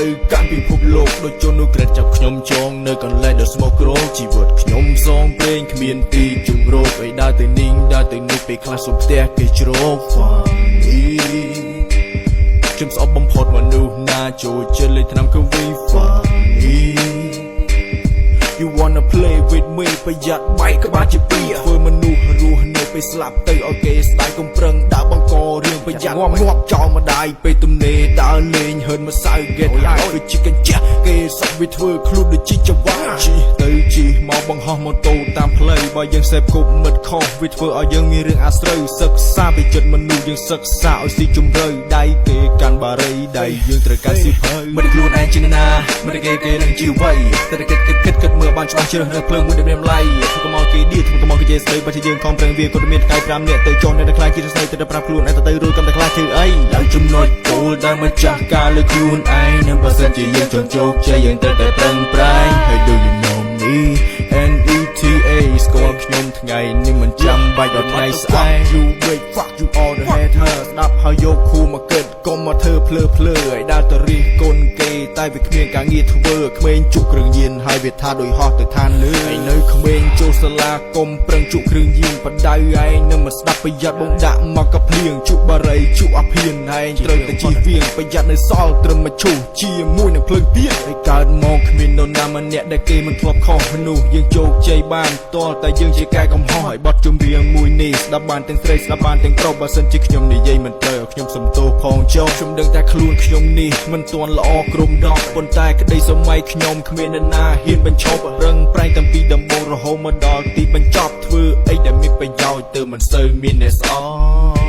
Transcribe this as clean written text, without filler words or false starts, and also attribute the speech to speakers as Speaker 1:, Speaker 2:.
Speaker 1: ទៅកាន់ពិភពលោកដូចជន់នោះក្រិតចាប់ខ្ញុំចងនៅកន្លែងដ៏ស្មោកគ្រងជីវិតខ្ញុំសងព្រេងគ្មានទីជម្រកឲ្យដើរទៅនីងដើរទៅនោះពេលខ្លះសុំផ្ទះគេជ្រោកខ្ញុំស្អប់បំផុតមនុស្សណាចូលចិត្តលេងថ្នាំគឺ You wanna play with me ប្រយ័ត្នបែកក្បាលជាពីរធ្វើមនុស្សរស់នៅពេលស្លាប់ទៅឲ្យគេស្ដាយកុំប្រឹងដាក់បង្ករឿងប្រយ័ត្នងាប់ចោលម្ដាយពេលទំនេរដើរលេងហឺនម្សៅ get high ដូចជាកញ្ចាស់គេសក់វាធ្វើខ្លួនដូចជាចង្វាជិះទៅជិះមកបង្ហោះម៉ូតូតាមផ្លូវបើយើងសេពគប់មិត្តខុសវាធ្វើឲ្យយើងមានរឿងអាស្រូវសិក្សាពីចិត្តមនុស្សយើងសិក្សាឲ្យស៊ីជម្រៅដៃគេកាន់បារីដៃយើងត្រូវការស៊ីភៅមិនខ្លួនឯងជាណាមិនគេនឹងជីវ័យតែគិតមើលបានច្បាស់ជ្រើសរើសភ្លើងមួយដែលមានតម្លៃកុំឲ្យគេឌីកុំឲ្យគេជេរស្ដីបើជាយើងខំប្រឹងវាក៏មានកាយ5នាក់ទៅចុះនៅតែខ្លាចជាស្ដីទៅប្រាប់ខ្លួនឯងទៅរួចកំតែខ្លាចធ្វើអីឡើងចំណុចគោលដែលម្ចាស់ការលើខ្លួនឯងនឹងបើសិនជាយើងចង់ជោគជ័យយើងត្រូវតែប្រឹងប្រែងហើយ Do you know me NETA ស្គាល់ខ្ញុំថ្ងៃនេះមិនចាំបាច់ដល់ថ្ងៃស្អែក You break fuck you all the haters ស្ដាប់ហើយយកគូមកគិតកុំមកធ្វើភ្លើឲ្យដើរទៅរិះគន់គេតែវាគ្មានការងារធ្វើក្មេងជក់គ្រឿងញៀនហើយវាថាដូចហោះទៅឋានលើឯនៅក្មេងចូលសាលាកុំប្រឹងជក់គ្រឿងញៀនបដៅឯងនឹងមកស្ដាប់ប្រយ័ត្នបងដាក់មកកភ្លៀងជក់បារីជក់អាភៀនឯងត្រូវតែជិះវៀងប្រយ័ត្ននៅសល់ត្រឹមមកឈូសជាមួយនឹងភ្លើងទៀនឲ្យកើតមកគ្មាននរណាម្នាក់ដែលគេមិនធ្លាប់ខុសមនុស្សយើងជោគជ័យបានទាល់តែយើងជាកែកំហុសឲ្យបត់ចម្រៀងមួយនេះស្ដាប់បានទាំងស្រីស្ដាប់បានទាំងប្រុសបើសិនជាខ្ញុំនិយាយមិនត្រូវខ្ញុំសំទោសផងចុះខ្ញុំដឹងតែខ្លួនខ្ញុំនេះមិនទាន់ល្អគ្រប់ដកប៉ុន្តែក្តីសម័យខ្ញុំគ្មាននរណាហ៊ានបញ្ឈប់រឹងប្រែងតាំងពីដំបូងរហូតមកដល់ទីបញ្ចប់ធ្វើអីដែលមានប្រយោជន៍ទើបមិនសូវមានអ្នកស្អប់